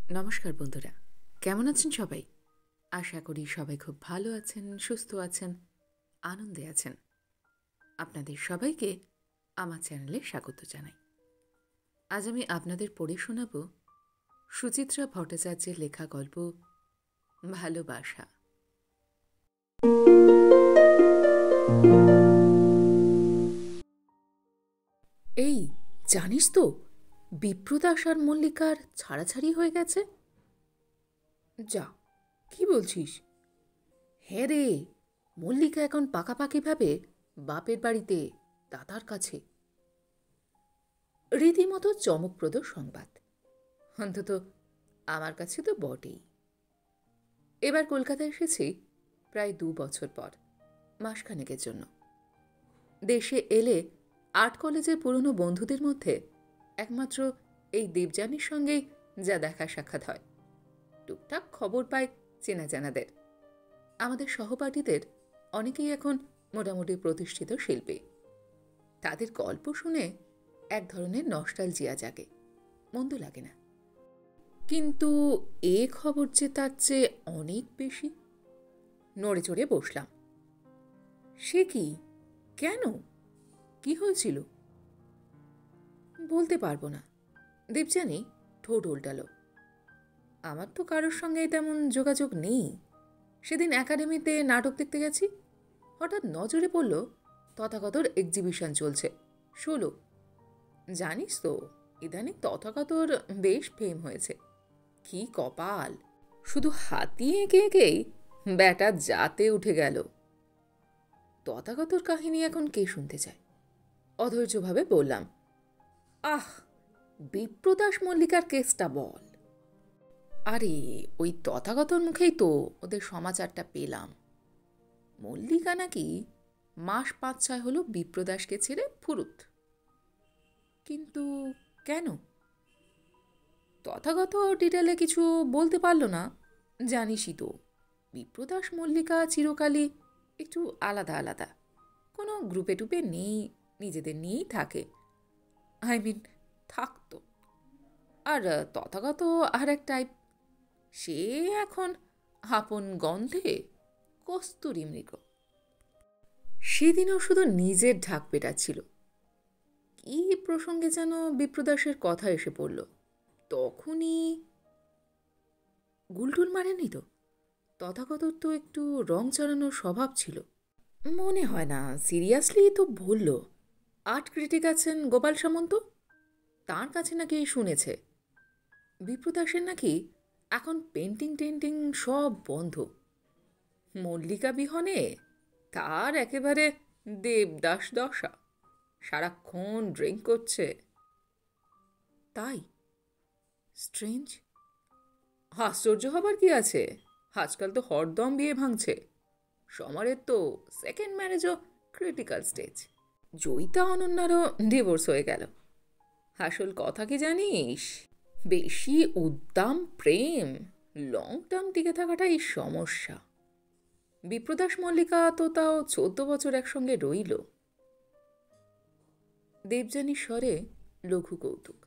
নমস্কার বন্ধুরা, কেমন আছেন সবাই? আশা করি সবাই খুব ভালো আছেন, সুস্থ আছেন, আনন্দে আছেন। আপনাদের সবাইকে আমার চ্যানেলে স্বাগত জানাই। আজ আমি আপনাদের পড়ে শোনাব সুচিত্রা ভট্টাচার্যের লেখা গল্প ভালোবাসা। এই, জানিস তো বিপ্রদাস আর মল্লিকার ছাড়াছাড়ি হয়ে গেছে? যা, কি বলছিস? হ্যাঁ রে, মল্লিকা এখন পাকাপাকিভাবে বাপের বাড়িতে, দাদার কাছে। রীতিমতো চমকপ্রদ সংবাদ, অন্তত আমার কাছে তো বটেই। এবার কলকাতায় এসেছি প্রায় 2 বছর পর, মাসখানেকের জন্য। দেশে এলে আর্ট কলেজের পুরনো বন্ধুদের মধ্যে একমাত্র এই দেবযানীর সঙ্গেই যা দেখা সাক্ষাৎ হয়। টুকটাক খবর পাই চেনা জানাদের। আমাদের সহপাঠীদের অনেকেই এখন মোটামুটি প্রতিষ্ঠিত শিল্পী। তাদের গল্প শুনে এক ধরনের নস্টালজিয়া জাগে, মন্দ লাগে না। কিন্তু এ খবর যে তার চেয়ে অনেক বেশি। নড়ে চড়ে বসলাম। সে কি? কেন? কি হয়েছিল? বলতে পারবো না। দেবযানী ঠোঁট উল্টালো। আমার তো কারোর সঙ্গে তেমন যোগাযোগ নেই। সেদিন একাডেমিতে নাটক দেখতে গেছি, হঠাৎ নজরে পড়ল তথাগতর এক্সিবিশন চলছে, 16। জানিস তো, ইদানিং তথাগতর বেশ ফেম হয়েছে। কি কপাল! শুধু হাতি এঁকে এঁকেই ব্যাটা জাতে উঠে গেল। তথাগতর কাহিনী এখন কে শুনতে চায়? অধৈর্যভাবে বললাম, আহ, বিপ্রদাস মল্লিকার কেসটা বল। আরে, ওই তথাগতর মুখেই তো ওদের সমাচারটা পেলাম। মল্লিকা নাকি মাস 5-6 হলো বিপ্রদাসকে ছেড়ে ফুরুত। কিন্তু কেন? তথাগত ডিটেলে কিছু বলতে পারল না। জানিসই তো, বিপ্রদাস মল্লিকা চিরকালই একটু আলাদা আলাদা, কোনো গ্রুপে টুপে নেই, নিজেদের নিয়েই থাকে। থাকতো। আর তথাগত আর এক টাইপ, সে এখন আপন গন্ধে কস্তুরী মৃগ। সেদিনও শুধু নিজের ঢাক পেটাচ্ছিল। কি প্রসঙ্গে যেন বিপ্রদাসের কথা এসে পড়ল। তখনই গুলটুল মারেনি তো? তথাগতর তো একটু রং চড়ানোর স্বভাব ছিল। মনে হয় না, সিরিয়াসলি তো বলল। আর্ট ক্রিটিক আছেন গোপাল সামন্ত, তাঁর কাছে নাকি শুনেছে বিপ্রদাসের নাকি এখন পেন্টিং টেন্টিং সব বন্ধ। মল্লিকা বিহনে তার একেবারে দেবদাস দশা, সারাক্ষণ ড্রিঙ্ক করছে। তাই? স্ট্রেঞ্জ। আশ্চর্য হবার কি আছে? আজকাল তো হরদম বিয়ে ভাঙছে। সমরের তো সেকেন্ড ম্যারেজও ক্রিটিক্যাল স্টেজ। জয়িতা অনন্যারও ডিভোর্স হয়ে গেল। আসল কথা কি জানিস? বেশি উদ্দাম প্রেম লং টার্ম টিকে থাকাটাই সমস্যা। বিপ্রদাস মল্লিকা তো তাও 14 বছর একসঙ্গে রইল। দেবযানীর স্বরে লঘু কৌতুক।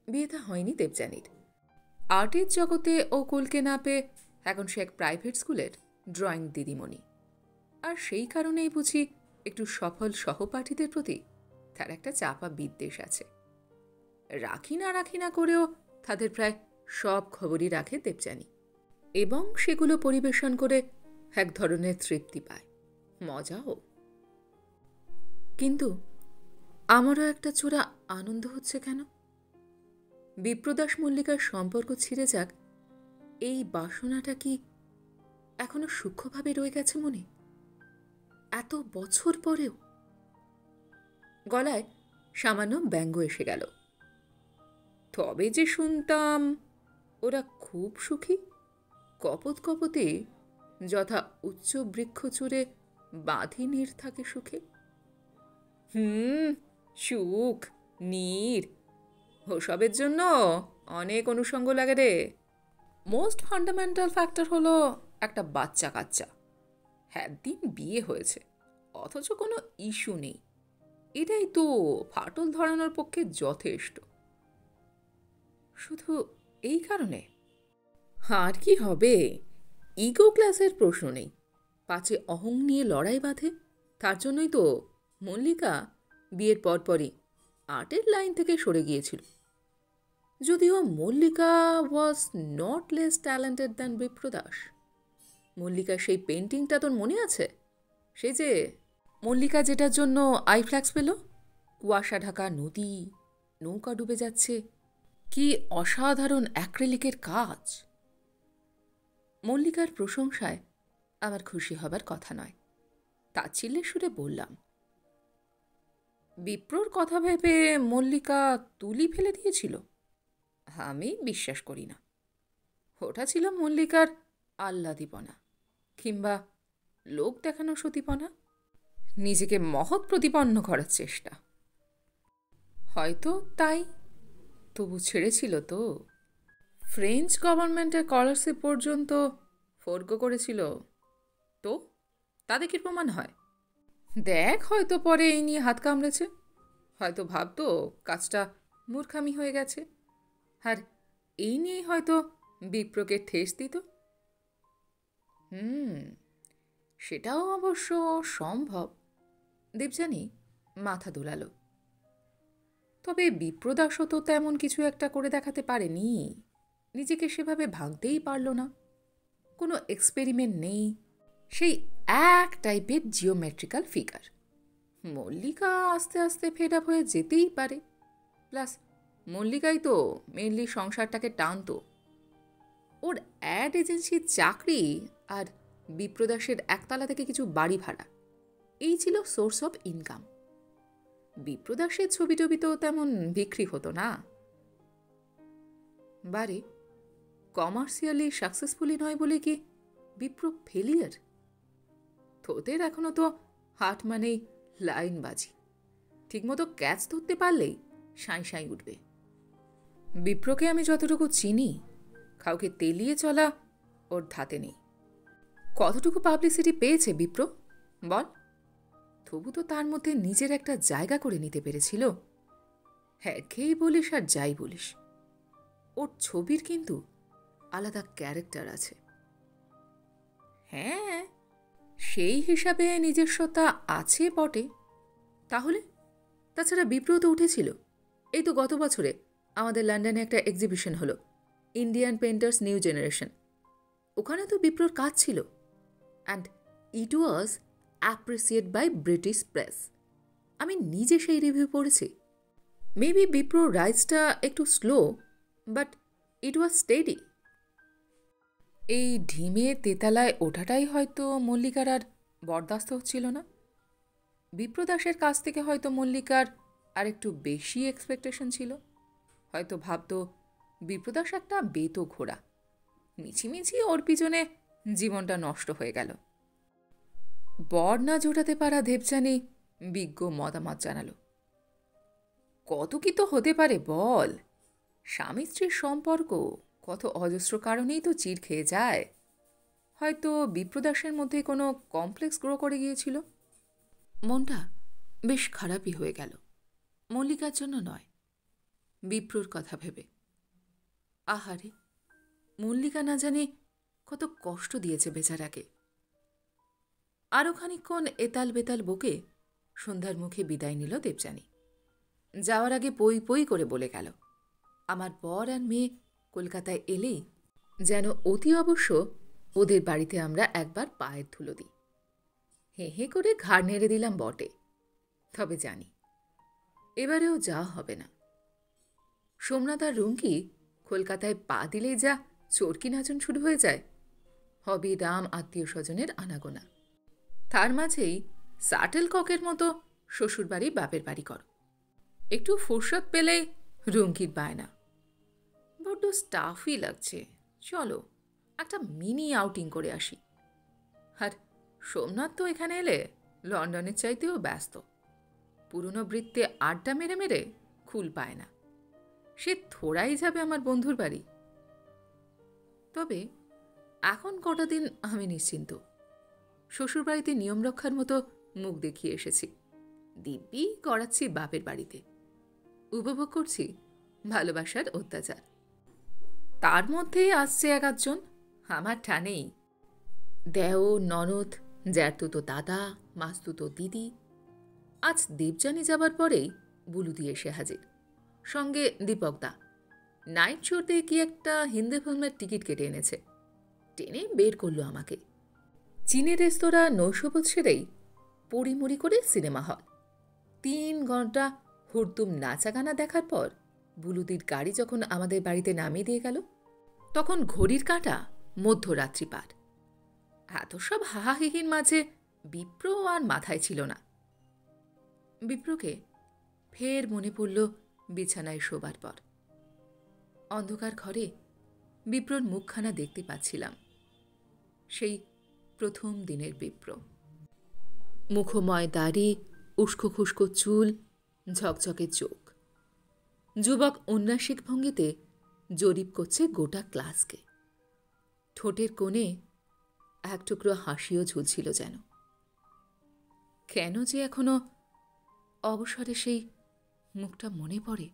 বিয়েটা হয়নি দেবযানীর। আর্টের জগতে ও কুলকে না পেয়ে এখন সে এক প্রাইভেট স্কুলের ড্রয়িং দিদিমণি। আর সেই কারণেই বুঝি একটু সফল সহপাঠীদের প্রতি তার একটা চাপা বিদ্বেষ আছে। রাখি না করেও তাদের প্রায় সব খবরই রাখে দেবযানী, এবং সেগুলো পরিবেশন করে এক ধরনের তৃপ্তি পায়, মজাও। কিন্তু আমারও একটা চোরা আনন্দ হচ্ছে কেন? বিপ্রদাস মল্লিকার সম্পর্ক ছিঁড়ে যাক, এই বাসনাটা কি এখনো সূক্ষ্মভাবে রয়ে গেছে মনে, এত বছর পরেও? গলায় সামান্য ব্যঙ্গ এসে গেল। তবে যে শুনতাম ওরা খুব সুখী, কপত কপতে যথা উচ্চ বৃক্ষ চূড়ে বাঁধি নীর থাকে সুখে। সুখ, নীর, ওসবের জন্য অনেক অনুষঙ্গ লাগে রে। মোস্ট ফান্ডামেন্টাল ফ্যাক্টর হলো একটা বাচ্চা কাচ্চা। হ্যাঁ, দিন বিয়ে হয়েছে, অথচ কোনো ইস্যু নেই। এটাই তো ফাটল ধরানোর পক্ষে যথেষ্ট। শুধু এই কারণে? আর কি হবে? ইগো ক্লাসের প্রশ্ন নেই, পাছে অহং নিয়ে লড়াই বাঁধে। তার জন্যই তো মল্লিকা বিয়ের পরপরই আর্টের লাইন থেকে সরে গিয়েছিল। যদিও Mallika was not less talented than Bipradas. মল্লিকার সেই পেন্টিংটা তোর মনে আছে? সে যে মল্লিকা যেটার জন্য আইফ্ল্যাক্স পেল, কুয়াশা ঢাকা নদী, নৌকা ডুবে যাচ্ছে, কি অসাধারণ অ্যাক্রিলিকের কাজ! মল্লিকার প্রশংসায় আমার খুশি হবার কথা নয়। তাচ্ছিল্যের সুরে বললাম, বিপ্রর কথা ভেবে মল্লিকা তুলি ফেলে দিয়েছিল? আমি বিশ্বাস করি না। ওটা ছিল মল্লিকার আহ্লাদীপনা, কিংবা লোক দেখানো সতীপনা, নিজেকে মহৎ প্রতিপন্ন করার চেষ্টা। হয়তো তাই। তবু ছেড়েছিল তো। ফ্রেঞ্চ গভর্নমেন্টের স্কলারশিপ পর্যন্ত ফোরগো করেছিল। তো তাতে কি প্রমাণ হয়? দেখ, হয়তো পরে এই নিয়ে হাত কামড়েছে, হয়তো ভাবতো কাজটা মূর্খামি হয়ে গেছে, আর এই নিয়েই হয়তো বিপ্রকে ঠেস দিত। সেটাও অবশ্য সম্ভব। দেবযানী মাথা দোলালো। তবে বিপ্রদাসও তো তেমন কিছু একটা করে দেখাতে পারেনি। নিজেকে সেভাবে ভাঙতেই পারল না। কোনো এক্সপেরিমেন্ট নেই। সেই এক টাইপের জিওমেট্রিক্যাল ফিগার। মল্লিকা আস্তে আস্তে ফেড আপ হয়ে যেতেই পারে। প্লাস মল্লিকাই তো মেনলি সংসারটাকে টানত। ওর অ্যাড এজেন্সির চাকরি আর বিপ্রদাসের একতলা থেকে কিছু বাড়ি ভাড়া, এই ছিল সোর্স অফ ইনকাম। বিপ্রদাসের ছবি টবি তো তেমন বিক্রি হতো না। বারে কমার্শিয়ালি সাকসেসফুলি নয় বলে কি বিপ্র ফেলিয়ার? তোদের এখনো তো হাট মানেই লাইনবাজি। ঠিকমতো ক্যাচ ধরতে পারলেই সাঁই সাঁই উঠবে। বিপ্রকে আমি যতটুকু চিনি, কাউকে তেলিয়ে চলা ওর ধাতে নেই। কতটুকু পাবলিসিটি পেয়েছে বিপ্র বল? তবু তো তার মধ্যে নিজের একটা জায়গা করে নিতে পেরেছিল। হ্যাঁ, খেয়েই বলিস আর যাই বলিস, ওর ছবির কিন্তু আলাদা ক্যারেক্টার আছে। হ্যাঁ, সেই হিসাবে নিজস্বতা আছে বটে। তাহলে তাছাড়া বিপ্র তো উঠেছিল। এই তো গত বছরে আমাদের লন্ডনে একটা এক্সিবিশন হলো, ইন্ডিয়ান পেন্টার্স নিউ জেনারেশন। ওখানে তো বিপ্রর কাজ ছিল, and it was appreciate by British press. আমি নিজে সেই রিভিউ পড়েছি। মেবি বিপ্র রাইজটা একটু slow, but it was steady. এই ঢিমে তেতালায় ওঠাটাই হয়তো মল্লিকার আর বরদাস্ত হচ্ছিল না। বিপ্রদাসের কাছ থেকে হয়তো মল্লিকার আর একটু বেশি এক্সপেকটেশন ছিল। হয়তো ভাবত বিপ্রদাস একটা বেতো ঘোড়া, মিছিমিছি ওর পিছনে জীবনটা নষ্ট হয়ে গেল। বর না জোটাতে পারা দেবযানী বিজ্ঞ মতামত জানালো। কত কি তো হতে পারে বল? স্বামী স্ত্রীর সম্পর্ক কত অজস্র কারণেই তো চিড় খেয়ে যায়। হয়তো বিপ্রদাসের মধ্যে কোনো কমপ্লেক্স গ্রো করে গিয়েছিল। মনটা বেশ খারাপই হয়ে গেল, মল্লিকার জন্য নয়, বিপ্রর কথা ভেবে। আহারে, মল্লিকা না জানে কত কষ্ট দিয়েছে বেচারাকে। আরও খানিকক্ষণ এতাল বেতাল বকে সন্ধ্যার মুখে বিদায় নিল দেবযানী। যাওয়ার আগে পই পই করে বলে গেল, আমার বর আর মেয়ে কলকাতায় এলেই যেন অতি অবশ্য ওদের বাড়িতে আমরা একবার পায়ের ধুলো দিই। হে হে করে ঘাড় নেড়ে দিলাম বটে, তবে জানি এবারেও যাওয়া হবে না। সোমনাথ আর রুমকি কলকাতায় পা দিলেই যা চরকি নাচন শুরু হয়ে যায়, হবি রাম আত্মীয় স্বজনের আনাগোনা। তার মাঝেই শাটল ককের মতো শ্বশুরবাড়ি বাপের বাড়ি কর। একটু ফুরসত পেলেই রুমকির বায়না, বড্ড স্টাফই লাগছে, চলো একটা মিনি আউটিং করে আসি। আর সোমনাথ তো এখানে এলে লন্ডনের চাইতেও ব্যস্ত। পুরনো বৃত্তে আড্ডা মেরে মেরে খুল পায় না। সে থোড়াই যাবে আমার বন্ধুর বাড়ি। তবে এখন কটা দিন আমি নিশ্চিন্ত। শ্বশুরবাড়িতে নিয়ম রক্ষার মতো মুখ দেখিয়ে এসেছি, দিব্যি করাচ্ছি বাপের বাড়িতে, উপভোগ করছি ভালোবাসার অত্যাচার। তার মধ্যেই আসছে এক আধজন, আমার টানেই। দেও, ননদ, জ্যাঠতুতো দাদা, মাসতুতো দিদি। আজ দেবযানী যাবার পরেই বুলুদি এসে হাজির, সঙ্গে দীপকদা। নাইট শোতে কি একটা হিন্দি ফিল্মের টিকিট কেটে এনেছে। টেনে বের করলো আমাকে। চীনের রেস্তোরাঁ নৈশবোধ সেরেই পড়িমড়ি করে সিনেমা হল। 3 ঘন্টা হুড়দুম নাচা গানা দেখার পর বুলুদির গাড়ি যখন আমাদের বাড়িতে নামিয়ে দিয়ে গেল, তখন ঘড়ির কাঁটা মধ্যরাত্রি পার। এত সব হাহাহিহির মাঝে বিপ্র আর মাথায় ছিল না। বিপ্রকে ফের মনে পড়ল বিছানায় শোবার পর। অন্ধকার ঘরে বিপ্রর মুখখানা দেখতে পাচ্ছিলাম, সেই প্রথম দিনের বিপ্র। মুখময় দাড়ি, উস্কো খুস্কো চুল, ঝকঝকে চোখ। যুবক উন্নাসিক ভঙ্গিতে জরিপ করছে গোটা ক্লাসকে। ঠোঁটের কোণে এক টুকরো হাসিও ঝুলছিল যেন। কেন যে এখনো অবসরে সেই মুখটা মনে পড়ে।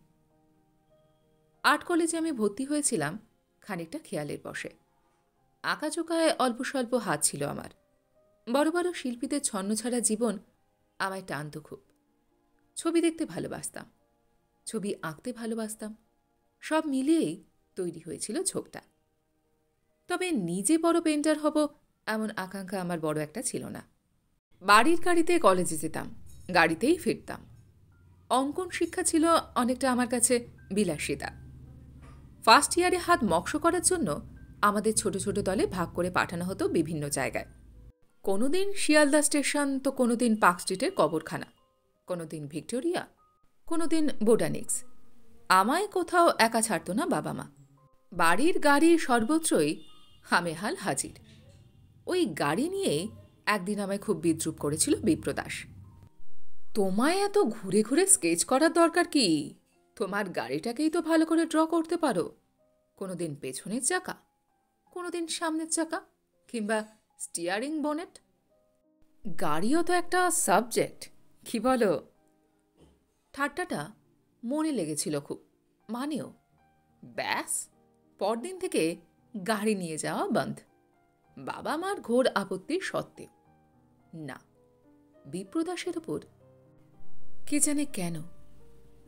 আর্ট কলেজে আমি ভর্তি হয়েছিলাম খানিকটা খেয়ালের বশে। আঁকাচোকায় অল্প স্বল্প হাত ছিল আমার। বড় বড় শিল্পীদের ছন্নছাড়া জীবন আমায় টানত খুব। ছবি দেখতে ভালোবাসতাম, ছবি আঁকতে ভালোবাসতাম। সব মিলিয়েই তৈরি হয়েছিল ঝোঁকটা। তবে নিজে বড় পেন্টার হব এমন আকাঙ্ক্ষা আমার বড় একটা ছিল না। বাড়ির গাড়িতে কলেজে যেতাম, গাড়িতেই ফিরতাম। অঙ্কন শিক্ষা ছিল অনেকটা আমার কাছে বিলাসিতা। ফার্স্ট ইয়ারে হাত মক্স করার জন্য আমাদের ছোট ছোট দলে ভাগ করে পাঠানো হতো বিভিন্ন জায়গায়। কোনোদিন শিয়ালদা স্টেশন, তো কোনোদিন পার্ক স্ট্রিটের কবরখানা, কোনোদিন ভিক্টোরিয়া, কোনোদিন বোটানিক্স। আমায় কোথাও একা ছাড়ত না বাবা মা। বাড়ির গাড়ি সর্বত্রই হামেহাল হাজির। ওই গাড়ি নিয়েই একদিন আমায় খুব বিদ্রূপ করেছিল বিপ্রদাস। তোমায় এত ঘুরে ঘুরে স্কেচ করার দরকার কি? তোমার গাড়িটাকেই তো ভালো করে ড্র করতে পারো। কোনোদিন পেছনের চাকা, কোনোদিন সামনের চাকা, কিংবা স্টিয়ারিং বনেট। গাড়িও তো একটা সাবজেক্ট, কি বলো? ঠাট্টাটা মনে লেগেছিল খুব, মানেও। ব্যাস, পরদিন থেকে গাড়ি নিয়ে যাওয়া বন্ধ, বাবা মার ঘোর আপত্তির সত্ত্বেও। না, বিপ্রদাসের ওপর কে জানে কেন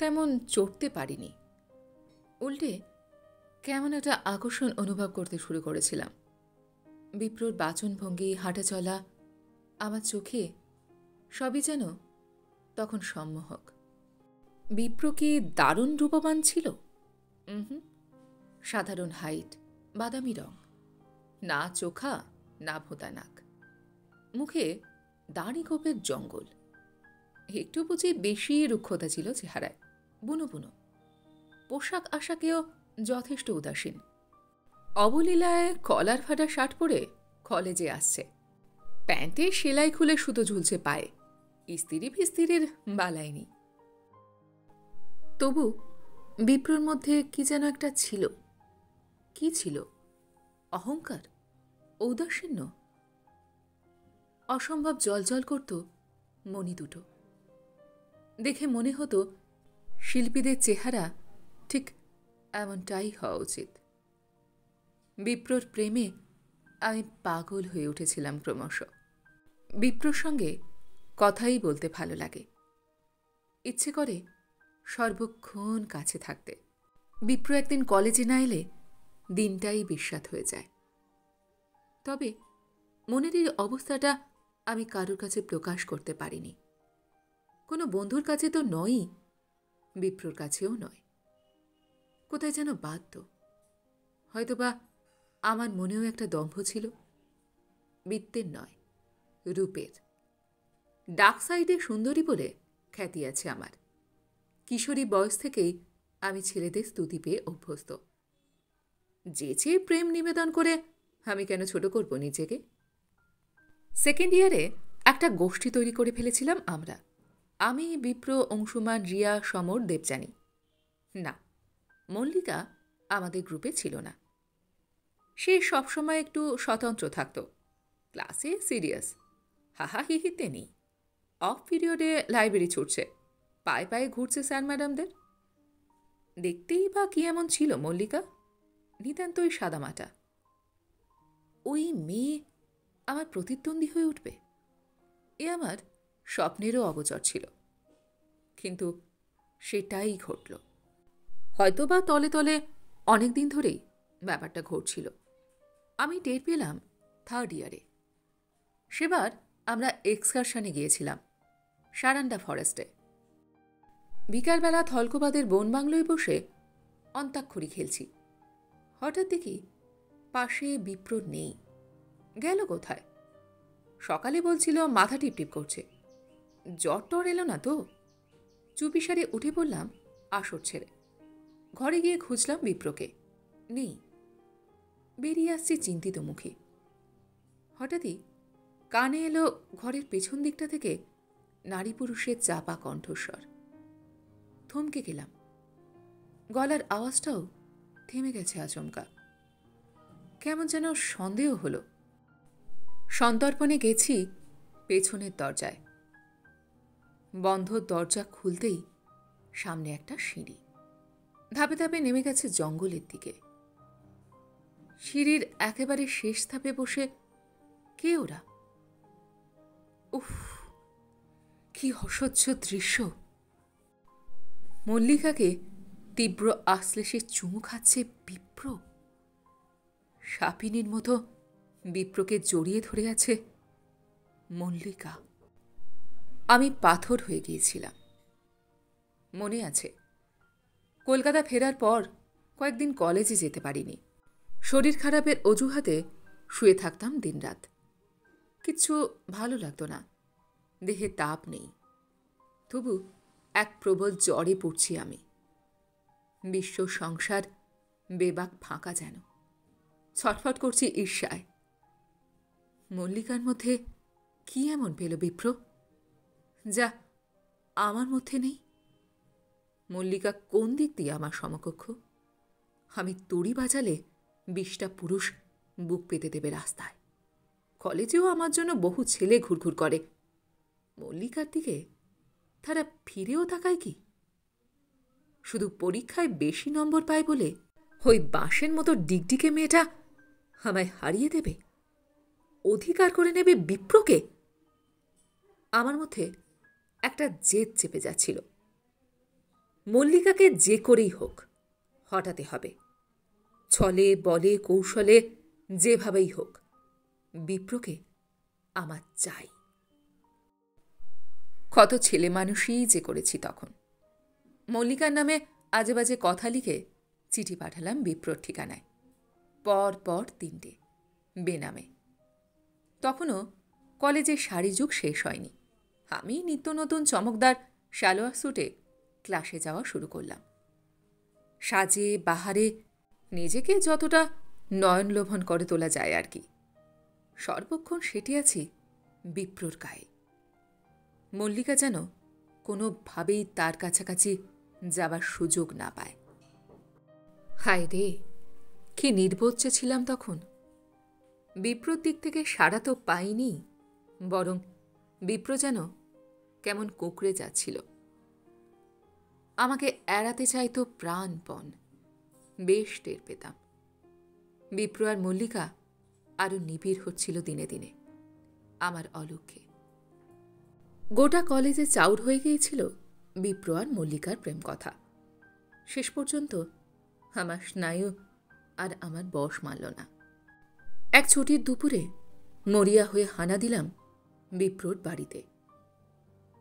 তেমন চড়তে পারিনি। উল্টে কেমন একটা আকর্ষণ অনুভব করতে শুরু করেছিলাম। বিপ্রর বাচনভঙ্গি, হাঁটা চলা, আমার চোখে সবই যেন তখন সম্মোহক। বিপ্র কি দারুণ রূপবান ছিল? সাধারণ হাইট, বাদামি রং, না চোখা না ভোঁতা নাক, মুখে দাড়ি গোপের জঙ্গল। একটু বুঝি বেশি রুক্ষতা ছিল চেহারায়, বুনো বুনো। পোশাক আশাকেও যথেষ্ট উদাসীন। অবলীলায় কলার ফাটা শার্ট পরে কলেজে আসছে, প্যান্টে সেলাই খুলে সুতো ঝুলছে পায়ে, ইস্তিরি ফিস্তিরির বালাই নেই। তবু বিপ্রর মধ্যে কি যেন একটা ছিল। কি ছিল? অহংকার? ঔদাসীন্য? অসম্ভব জলজল করত মণি দুটো। দেখে মনে হতো শিল্পীদের চেহারা ঠিক এমনটাই হওয়া উচিত। বিপ্রর প্রেমে আমি পাগল হয়ে উঠেছিলাম ক্রমশ। বিপ্রর সঙ্গে কথাই বলতে ভালো লাগে, ইচ্ছে করে সর্বক্ষণ কাছে থাকতে। বিপ্র একদিন কলেজে না এলে দিনটাই বিস্বাদ হয়ে যায়। তবে মনের এই অবস্থাটা আমি কারোর কাছে প্রকাশ করতে পারিনি। কোনো বন্ধুর কাছে তো নয়ই, বিপ্রর কাছেও নয়। কোথায় যেন বাধ্য। হয়তোবা আমার মনেও একটা দম্ভ ছিল, বিত্তের নয়, রূপের। ডার্ক সাইডে সুন্দরী বলে খ্যাতি আছে আমার। কিশোরী বয়স থেকেই আমি ছেলেদের স্তুতি পেয়ে অভ্যস্ত। যে চেয়ে প্রেম নিবেদন করে আমি কেন ছোট করব নিজেকে? সেকেন্ড ইয়ারে একটা গোষ্ঠী তৈরি করে ফেলেছিলাম আমরা। আমি, বিপ্র, অংশুমান, রিয়া, সমর, দেবযানী। না, মল্লিকা আমাদের গ্রুপে ছিল না। সে সবসময় একটু স্বতন্ত্র থাকত, ক্লাসে সিরিয়াস, হাহাহিহিতে নেই। অফ পিরিয়ডে লাইব্রেরি ছুটছে, পায়ে পায়ে ঘুরছে স্যার ম্যাডামদের। দেখতেই বা কি এমন ছিল মল্লিকা? নিতান্তই সাদামাটা। ওই মেয়ে আমার প্রতিদ্বন্দ্বী হয়ে উঠবে, এ আমার স্বপ্নেরও অগোচর ছিল। কিন্তু সেটাই ঘটল। হয়তোবা তলে তলে অনেক দিন ধরেই ব্যাপারটা ঘটছিল। আমি টের পেলাম 3rd ইয়ারে। সেবার আমরা এক্সকারশনে গিয়েছিলাম সারান্ডা ফরেস্টে। বিকালবেলা থলকোবাদের বনবাংলোয় বসে অন্তাক্ষরী খেলছি। হঠাৎ দেখি পাশে বিপ্র নেই। গেল কোথায়? সকালে বলছিল মাথা টিপটিপ করছে। জ্বর টর এলো না তো? চুপিসারে উঠে পড়লাম আসর ছেড়ে। ঘরে গিয়ে খুঁজলাম বিপ্রকে। নেই। বেরিয়ে আসছি চিন্তিত মুখে। হঠাৎই কানে এলো ঘরের পেছন দিকটা থেকে নারী পুরুষের চাপা কণ্ঠস্বর। থমকে গেলাম। গলার আওয়াজটাও থেমে গেছে আচমকা। কেমন যেন সন্দেহ হলো। সন্তর্পণে গেছি পেছনের দরজায়। বন্ধ দরজা খুলতেই সামনে একটা সিঁড়ি। ধাপে ধাপে নেমে গেছে জঙ্গলের দিকে। সিঁড়ির একেবারে শেষ ধাপে বসে কে ওরা? উফ, কি অসহ্য দৃশ্য! মল্লিকাকে তীব্র আশ্লেষে চুমু খাচ্ছে বিপ্র। সাপিনীর মতো বিপ্রকে জড়িয়ে ধরে আছে মল্লিকা। আমি পাথর হয়ে গিয়েছিলাম। মনে আছে, কলকাতা ফেরার পর কয়েকদিন কলেজে যেতে পারিনি। শরীর খারাপের অজুহাতে শুয়ে থাকতাম দিনরাত। কিচ্ছু ভালো লাগতো না। দেহে তাপ নেই, তবু এক প্রবল জ্বরে পড়ছি আমি। বিশ্ব সংসার বেবাক ফাঁকা যেন। ছটফট করছি ঈর্ষায়। মল্লিকার মধ্যে কি এমন পেল বিপ্র যা আমার মধ্যে নেই? মল্লিকা কোন দিক দিয়ে আমার সমকক্ষ? আমি তুড়ি বাজালে 20টা পুরুষ বুক পেতে দেবে রাস্তায়। কলেজেও আমার জন্য বহু ছেলে ঘুরঘুর করে। মল্লিকার দিকে তারা ফিরেও তাকায় কি? শুধু পরীক্ষায় বেশি নম্বর পায় বলে ওই বাঁশের মতো ডিগডিগে মেয়েটা আমায় হারিয়ে দেবে, অধিকার করে নেবে বিপ্রকে? আমার মধ্যে একটা জেদ চেপে যাচ্ছিল। মল্লিকাকে যে করেই হোক হটাতে হবে। ছলে বলে কৌশলে যেভাবেই হোক বিপ্রকে আমার চাই। কত ছেলে মানুষই যে করেছি তখন। মল্লিকার নামে আজে বাজে কথা লিখে চিঠি পাঠালাম বিপ্রর ঠিকানায়। পর পর 3টে বেনামে। তখনও কলেজের শাড়ি যুগ শেষ হয়নি। আমি নিত্য নতুন চমকদার সালোয়ার স্যুটে ক্লাসে যাওয়া শুরু করলাম। সাজে বাহারে নিজেকে যতটা নয়নলোভন করে তোলা যায় আর কি। সর্বক্ষণ সেটি আছি বিপ্রর গায়ে। মল্লিকা যেন কোনোভাবেই তার কাছাকাছি যাবার সুযোগ না পায়। হায় রে, কি নির্বোধ ছিলাম তখন! বিপ্রর দিক থেকে সাড়া তো পাইনি, বরং বিপ্র যেন কেমন কুঁকড়ে যাচ্ছিল। আমাকে এড়াতে চাইতো প্রাণপণ। বেশ টের পেতাম। বিপ্র আর মল্লিকা আরো নিবিড় হচ্ছিল দিনে দিনে আমার অলক্ষ্যে। গোটা কলেজে চাউর হয়ে গিয়েছিল বিপ্র আর মল্লিকার প্রেম কথা। শেষ পর্যন্ত আমার স্নায়ু আর আমার বশ মানল না। এক ছুটির দুপুরে মরিয়া হয়ে হানা দিলাম বিপ্রর বাড়িতে।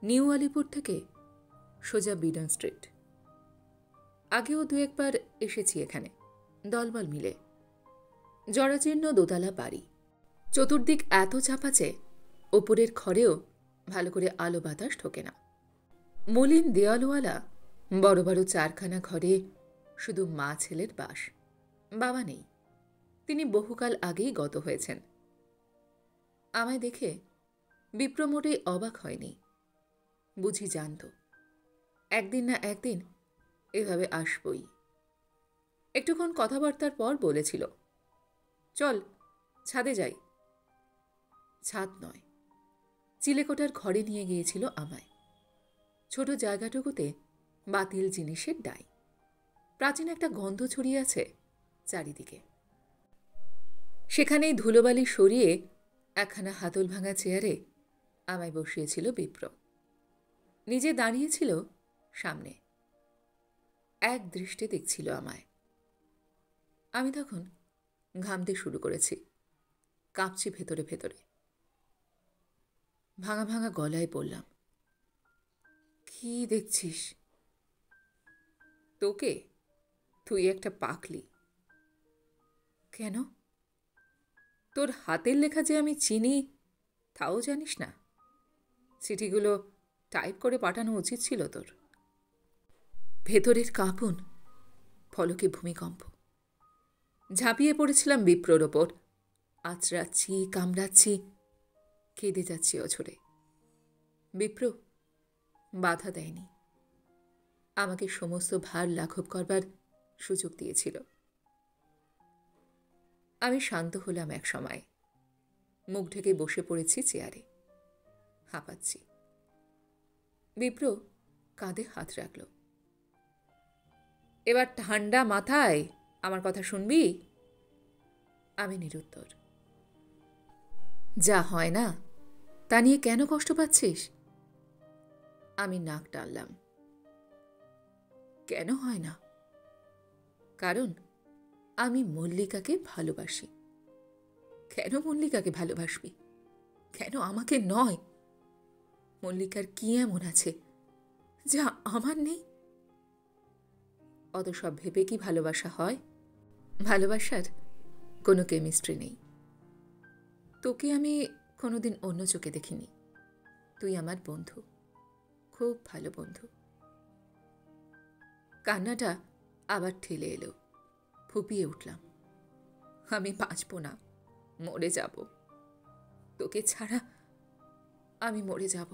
নিউ আলিপুর থেকে সোজা বিডন স্ট্রিট। আগেও 2-1বার এসেছি এখানে দলবল মিলে। জরাজীর্ণ দোতলা বাড়ি, চতুর্দিক এত চাপা যে ওপরের ঘরেও ভালো করে আলো বাতাস ঢোকে না। মলিন দেয়ালওয়ালা বড় বড় 4খানা ঘরে শুধু মা ছেলের বাস। বাবা নেই, তিনি বহুকাল আগেই গত হয়েছেন। আমায় দেখে বিপ্র মোটেই অবাক হয়নি। বুঝি জানত একদিন না একদিন এভাবে আসবই। একটুক্ষণ কথাবার্তার পর বলেছিল, চল ছাদে যাই। ছাদ নয়, চিলেকোঠার ঘরে নিয়ে গিয়েছিল আমায়। ছোট জায়গাটুকুতে বাতিল জিনিসের ডাই। প্রাচীন একটা গন্ধ ছড়িয়ে আছে চারিদিকে। সেখানেই ধুলোবালি সরিয়ে একখানা হাতল ভাঙা চেয়ারে আমায় বসিয়েছিল বিপ্র। নিজে দাঁড়িয়েছিল সামনে, এক দৃষ্টে দেখছিল আমায়। আমি তখন ঘামতে শুরু করেছি, কাঁপছি ভেতরে ভেতরে। ভাঙা ভাঙা গলায় বললাম, কি দেখছিস? তোকে? তুই একটা পাকলি। কেন? তোর হাতের লেখা যে আমি চিনি তাও জানিস না? চিঠিগুলো টাইপ করে পাঠানো উচিত ছিল তোর। ভেতরের কাঁপন, ফলকে ভূমিকম্প। ঝাঁপিয়ে পড়েছিলাম বিপ্রর ওপর, আঁচড়াচ্ছি, কামড়াচ্ছি, কেঁদে যাচ্ছি অঝরে। বিপ্র বাধা দেয়নি, আমাকে সমস্ত ভার লাঘব করবার সুযোগ দিয়েছিল। আমি শান্ত হলাম এক সময়, মুখ ঢেকে বসে পড়েছি চেয়ারে, হাঁপাচ্ছি। বিপ্র কাঁধে হাত রাখল। এবার ঠান্ডা মাথায় আমার কথা শুনবি? আমি নিরুত্তর। যা হয় না তা নিয়ে কেন কষ্ট পাচ্ছিস? আমি নাক টানলাম। কেন হয় না? কারণ আমি মল্লিকাকে ভালোবাসি। কেন মল্লিকাকে ভালোবাসবি? কেন আমাকে নয়? মল্লিকার কি এমন আছে যা আমার নেই? অত সব ভেবে কি ভালোবাসা হয়? ভালোবাসার কোনো কেমিস্ট্রি নেই। তোকে আমি কোনোদিন অন্য চোখে দেখিনি। তুই আমার বন্ধু, খুব ভালো বন্ধু। কান্নাটা আবার ঠেলে এলো, ফুপিয়ে উঠলাম। আমি বাঁচব না, মরে যাব। তোকে ছাড়া আমি মরে যাব।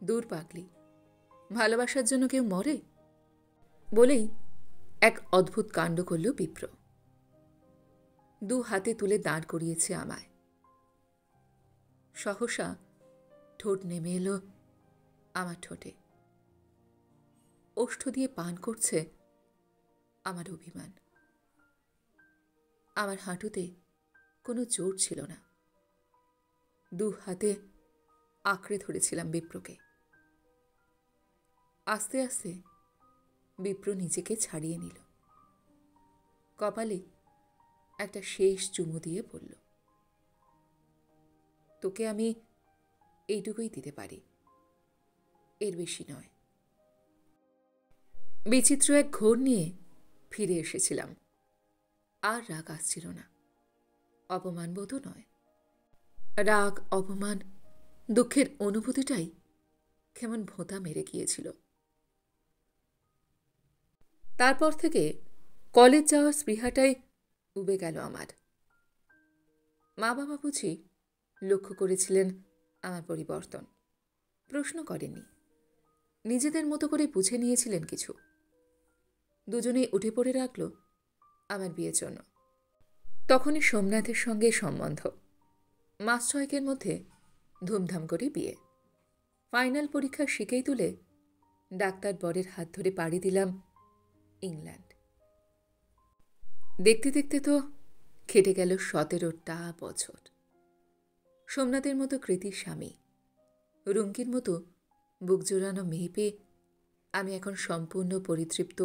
দূর পাগলি, ভালোবাসার জন্য কেউ মরে? বলেই এক অদ্ভুত কাণ্ড করল বিপ্র। দু হাতে তুলে দাঁড় করিয়েছে আমায়। সহসা ঠোঁট নেমে এলো আমার ঠোঁটে। ওষ্ঠ দিয়ে পান করছে আমার অভিমান। আমার হাঁটুতে কোনো জোর ছিল না। দু হাতে আঁকড়ে ধরেছিলাম বিপ্রকে। আস্তে আস্তে বিপ্র নিজেকে ছাড়িয়ে নিল। কপালে একটা শেষ চুমু দিয়ে বলল, তোকে আমি এইটুকুই দিতে পারি, এর বেশি নয়। বিচিত্র এক ঘোর নিয়ে ফিরে এসেছিলাম। আর রাগ আসছিল না, অপমানবোধও নয়। রাগ, অপমান, দুঃখের অনুভূতিটাই কেমন ভোঁতা মেরে গিয়েছিল। তারপর থেকে কলেজ যাওয়ার স্পৃহাটাই উবে গেল আমার। মা বাবা বুঝি লক্ষ্য করেছিলেন আমার পরিবর্তন, প্রশ্ন করেননি। নিজেদের মতো করে বুঝে নিয়েছিলেন কিছু। দুজনেই উঠে পড়ে রাখল আমার বিয়ের জন্য। তখনই সোমনাথের সঙ্গে সম্বন্ধ। মাস 6 মধ্যে ধুমধাম করে বিয়ে। ফাইনাল পরীক্ষা শিখেই তুলে ডাক্তার বরের হাত ধরে পাড়ি দিলাম ইংল্যান্ড। দেখতে দেখতে তো কেটে গেল 17টা বছর। সোমনাথের মতো কৃতির স্বামী, রুমকির মতো বুক জোড়ানো মেয়ে পেয়ে আমি এখন সম্পূর্ণ পরিতৃপ্ত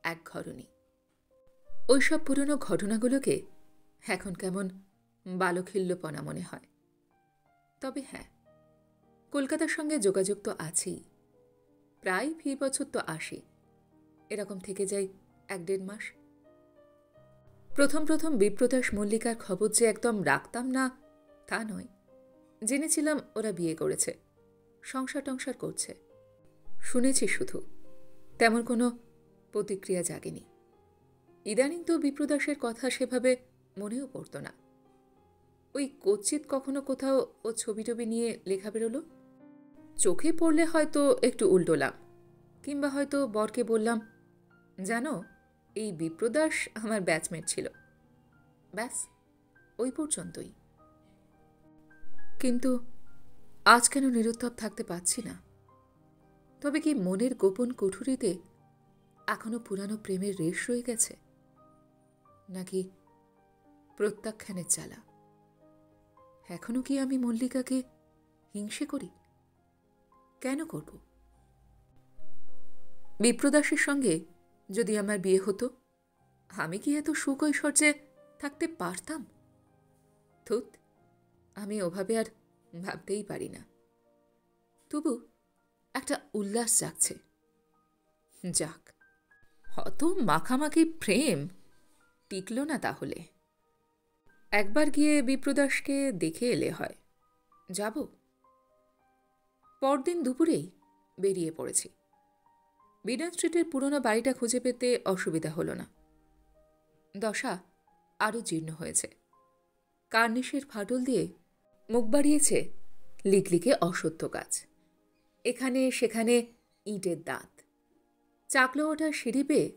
এক ঘরণী। ওইসব পুরনো ঘটনাগুলোকে এখন কেমন বালখিল্যপনা মনে হয়। তবে হ্যাঁ, কলকাতার সঙ্গে যোগাযোগ তো আছেই। প্রায় 20 বছর তো আসি, এরকম থেকে যাই 1-1.5 মাস। প্রথম প্রথম বিপ্রদাস মল্লিকার খবর যে একদম রাখতাম না তা নয়। জেনেছিলাম ওরা বিয়ে করেছে, সংসার টংসার করছে। শুনেছি শুধু, তেমন কোনো প্রতিক্রিয়া জাগেনি। ইদানিং তো বিপ্রদাসের কথা সেভাবে মনেও পড়ত না। ওই কচ্ছিত কখনো কোথাও ও ছবি টবি নিয়ে লেখা বেরোলো, চোখে পড়লে হয়তো একটু উল্টোলাম, কিংবা হয়তো বরকে বললাম, জানো এই বিপ্রদাস আমার ব্যাচমেট ছিল। ব্যাস, ওই পর্যন্তই। কিন্তু আজ কেন নিরুত্তর থাকতে পারছি না? তবে কি মনের গোপন কুঠুরিতে এখনো পুরানো প্রেমের রেশ রয়ে গেছে? নাকি প্রত্যাখ্যানের জ্বালা? এখনো কি আমি মল্লিকাকে হিংসে করি? কেন করব? বিপ্রদাসের সঙ্গে যদি আমার বিয়ে হতো, আমি কি এত সুকৈশোর্যে থাকতে পারতাম? থুত, আমি ওভাবে আর ভাবতেই পারি না। তবু একটা উল্লাস জাগছে। যাক, অত মাখামাখি প্রেম টিকল না তাহলে। একবার গিয়ে বিপ্রদাসকে দেখে এলে হয়। যাব। পরদিন দুপুরেই বেরিয়ে পড়েছি। বিডন স্ট্রিটের পুরনো বাড়িটা খুঁজে পেতে অসুবিধা হল না। দশা আরও জীর্ণ হয়েছে। কার্নিশের ফাটল দিয়ে মুখ বাড়িয়েছে লিকলিকে অসত্য কাজ। এখানে সেখানে ইটের দাঁত। চাকলো ওঠার সিঁড়ি বেয়ে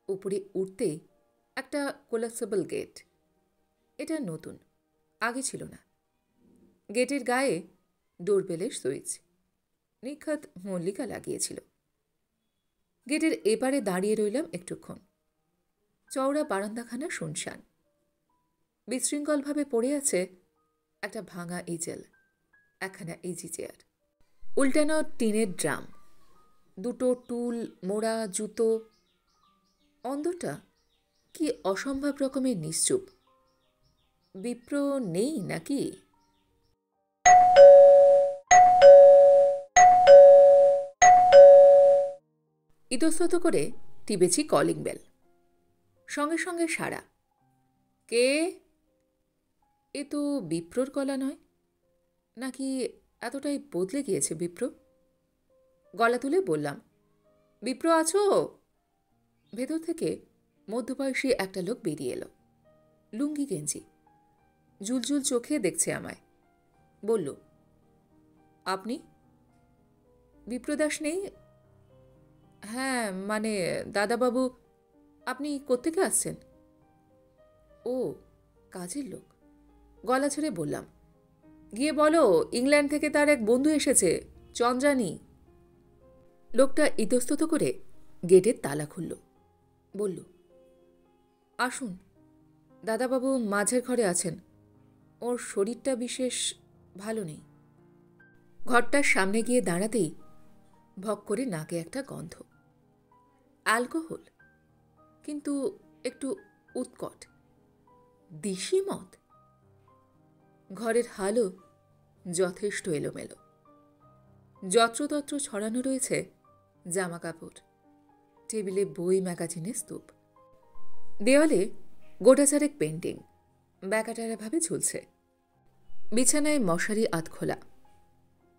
উপরে উঠতেই একটা কোলাপসেবল গেট। এটা নতুন, আগে ছিল না। গেটের গায়ে ডোরবেলের সুইচ। নিখাত মল্লিকা লাগিয়েছিল। গেটের এপারে দাঁড়িয়ে রইলাম একটুক্ষণ। চওড়া বারান্দাখানা শুনশান। বিশৃঙ্খলভাবে পড়ে আছে একটা ভাঙা ইজেল, একখানা ইজি চেয়ার, উল্টানো টিনের ড্রাম, দুটো টুল, মোড়া, জুতো। অন্ধটা কি অসম্ভব রকমের নিশ্চুপ। বিপ্র নেই নাকি? ইতস্তত করে টিপেছি কলিং বেল। সঙ্গে সঙ্গে সাড়া। কে? এ তো বিপ্রর গলা নয়। নাকি এতটাই বদলে গিয়েছে বিপ্র? গলা তুলে বললাম, বিপ্র আছো? ভেতর থেকে মধ্যবয়সী একটা লোক বেরিয়ে এলো। লুঙ্গি গেঞ্জি, জুলজুল চোখে দেখছে আমায়। বলল, আপনি? বিপ্রদাস নেই? হ্যাঁ, মানে দাদাবাবু, আপনি কোত্থেকে আসছেন? ও, কাজের লোক। গলা ছেড়ে বললাম, গিয়ে বলো ইংল্যান্ড থেকে তার এক বন্ধু এসেছে, চন্দ্রানী। লোকটা ইতস্তত করে গেটের তালা খুলল। বলল, আসুন, দাদাবাবু মাঝের ঘরে আছেন। ওর শরীরটা বিশেষ ভালো নেই। ঘরটার সামনে গিয়ে দাঁড়াতেই ভক করে নাকে একটা গন্ধ। অ্যালকোহল, কিন্তু একটু উৎকট। দিশি মদ। ঘরের হালও যথেষ্ট এলোমেলো। যত্রতত্র ছড়ানো রয়েছে জামা কাপড়, টেবিলে বই, ম্যাগাজিনের স্তূপ। দেওয়ালে গোটাচারেক পেন্টিং ব্যাকাটারাভাবে ঝুলছে। বিছানায় মশারি আধখোলা।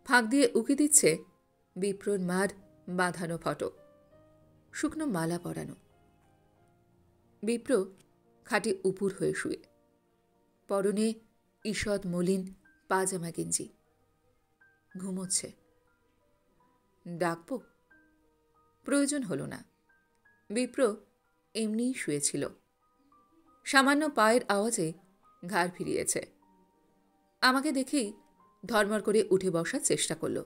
ফাঁক দিয়ে উকি দিচ্ছে বিপ্রর মার বাঁধানো ফটো, শুকনো মালা পরানো। বিপ্র খাটে উপুর হয়ে শুয়ে, পরনে ঈষৎ মলিন পাজামা গেঞ্জি। ঘুমোচ্ছে। ডাকব? প্রয়োজন হল না। বিপ্র এমনিই শুয়েছিল। সামান্য পায়ের আওয়াজে ঘাড় ফিরিয়েছে। আমাকে দেখেই ধর্মর করে উঠে বসার চেষ্টা করল।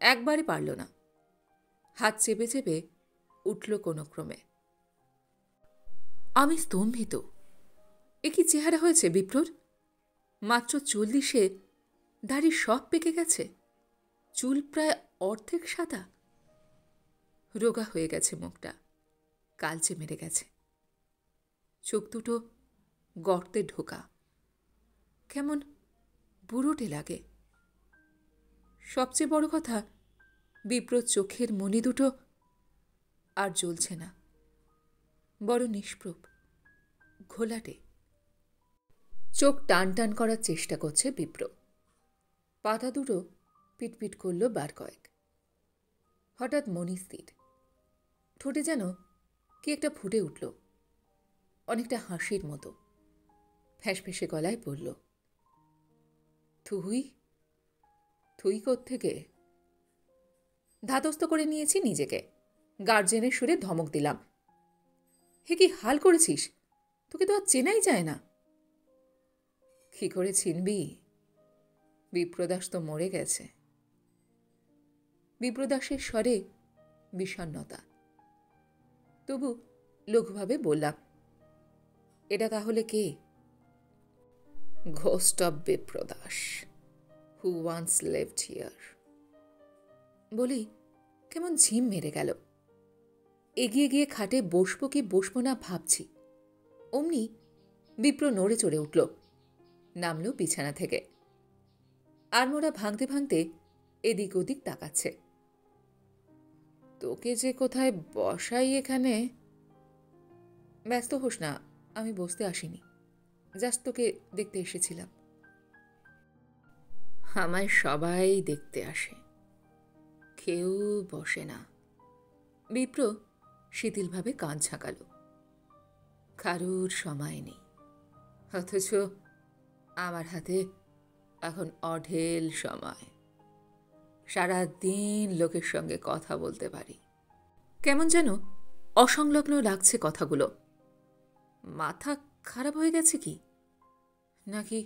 একবারে পারল না। হাত চেপে চেপে উঠল কোনো ক্রমে। আমি স্তম্ভিত। এ কি চেহারা হয়েছে বিপ্রর! মাত্র 40-এ দাড়ি সব পেকে গেছে, চুল প্রায় অর্ধেক সাদা। রোগা হয়ে গেছে মুখটা, কালচে মেরে গেছে। চোখ দুটো গর্তে ঢোকা, কেমন বুড়োটে লাগে। সবচেয়ে বড় কথা, বিপ্রর চোখের মণি দুটো আর জ্বলছে না, বড় নিষ্প্রভ, ঘোলাটে। চোখ টান টান করার চেষ্টা করছে বিপ্র। পাতা দুটো পিটপিট করল বার কয়েক। হঠাৎ মনি স্থির। ঠোঁটে যেন কি একটা ফুটে উঠল, অনেকটা হাসির মতো। ফ্যাঁসফেঁসে গলায় বলল, তুই? তুই কোত্থেকে? ধাতস্থ করে নিয়েছি নিজেকে। গার্জেনের সুরে ধমক দিলাম, হে কি হাল করেছিস! তোকে তো আর চেনাই যায় না। কি করে চিনবি? বিপ্রদাস তো মরে গেছে। বিপ্রদাসের স্বরে বিষণ্ণতা। তবু লঘুভাবে বললাম, এটা তাহলে কে? Ghost of Bipradas, who once lived here. বলি কেমন ঝিম মেরে গেল। এগিয়ে গিয়ে খাটে বসবো কি বসবো না ভাবছি, অমনি বিপ্র নড়ে চড়ে উঠল, নামল বিছানা থেকে। আড়মোড়া ভাঙতে ভাঙতে এদিক ওদিক তাকাচ্ছে। তোকে যে কোথায় বসাই এখানে। ব্যস্ত হোস না, আমি বসতে আসিনি, জাস্ট তোকে দেখতে এসেছিলাম। আমায় সবাই দেখতে আসে, কেউ বসে না। বিপ্র শিথিলভাবে কান ঝাঁকাল। কারুর সময় নেই, অথচ আমার হাতে এখন অঢেল সময়। সারাদিন লোকের সঙ্গে কথা বলতে পারি। কেমন যেন অসংলগ্ন লাগছে কথাগুলো। মাথা খারাপ হয়ে গেছে কি, নাকি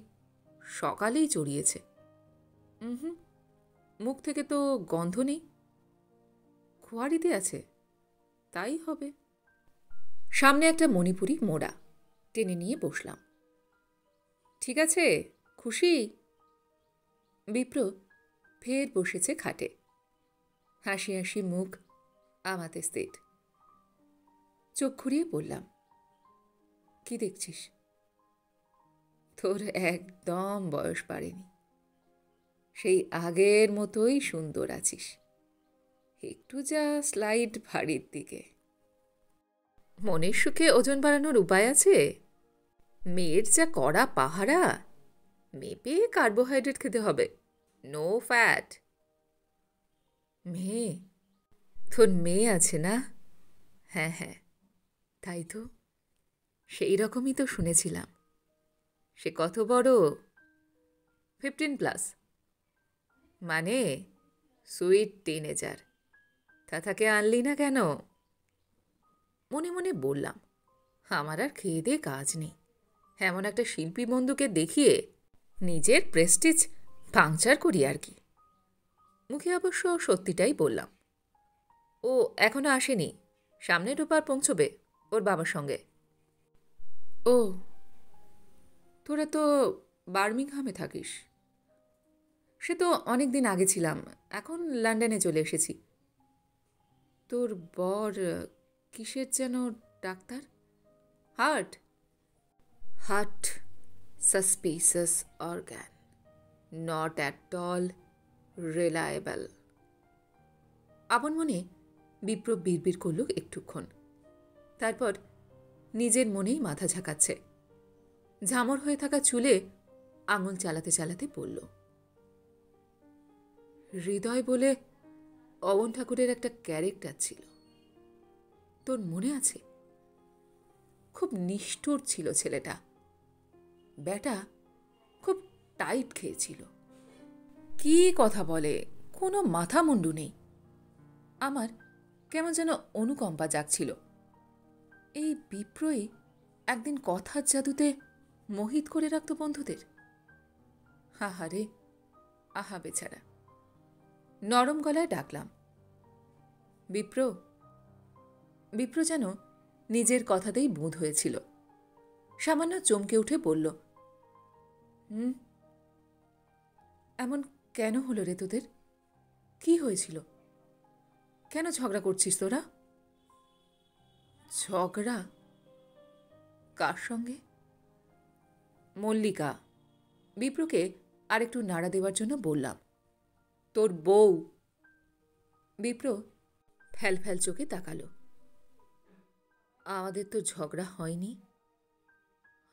সকালেই চড়িয়েছে? হুম, মুখ থেকে তো গন্ধ নেই। খোয়ারিতে আছে, তাই হবে। সামনে একটা মণিপুরি মোড়া টেনে নিয়ে বসলাম। ঠিক আছে, খুশি? বিপ্র ফের বসেছে খাটে, হাসি হাসি মুখ আমাতে স্থির। চোখ ঘুরিয়ে বললাম, কি দেখছিস? তোর একদম বয়স বাড়েনি, সেই আগের মতোই সুন্দর আছিস, একটু যা স্লাইড ভারীর দিকে। মনের সুখে ওজন বাড়ানোর উপায় আছে? মেয়ের যা কড়া পাহারা, মেপে কার্বোহাইড্রেট খেতে হবে, নো ফ্যাট। মেয়ে? তোর মেয়ে আছে না? হ্যাঁ হ্যাঁ, তাই তো, সেই রকমই তো শুনেছিলাম। সে কত বড়? 15+। মানে সুইট টিনেজার। তা তাকে আনলি না কেন? মনে মনে বললাম, আমার আর খেয়ে দিয়ে কাজ নেই, এমন একটা শিল্পী বন্ধুকে দেখিয়ে নিজের প্রেস্টিজ পাংচার করি আর কি। মুখে অবশ্য সত্যিটাই বললাম। ও এখনো আসেনি, সামনে রোববার পৌঁছবে ওর বাবার সঙ্গে। ও, তোরা তো বার্মিংহামে থাকিস। সে তো অনেক দিন আগে ছিলাম, এখন লন্ডনে চলে এসেছি। তোর বর কিসের যেন doctor? Heart? Heart suspicious organ, not at all reliable. আপন মনে বিপ্র বিড়বিড় করল একটুক্ষণ, তারপর নিজের মনেই মাথা ঝাঁকাচ্ছে। ঝামর হয়ে থাকা চুলে আঙুল চালাতে চালাতে বলল, হৃদয় বলে অবন ঠাকুরের একটা ক্যারেক্টার ছিল, তোর মনে আছে? খুব নিষ্ঠুর ছিল ছেলেটা, ব্যাটা খুব টাইট খেয়েছিল। কি কথা বলে, কোনো মাথা মুন্ডু নেই। আমার কেমন যেন অনুকম্পা জাগছিল। এই বিপ্রই একদিন কথার জাদুতে মোহিত করে রাখত বন্ধুদের। হাহারে, আহা বেচারা। নরম গলায় ডাকলাম, বিপ্র। বিপ্র যেন নিজের কথাতেই বোধ হয়েছিল, সামান্য চমকে উঠে বলল, এমন কেন হলো রে তোদের? কি হয়েছিল? কেন ঝগড়া করছিস তোরা? ঝগড়া? কার সঙ্গে? মল্লিকা। বিপ্রকে আরেকটু নাড়া দেওয়ার জন্য বললাম, তোর বউ। বিপ্র ফ্যাল ফ্যাল চোখে তাকালো। আমাদের তো ঝগড়া হয়নি,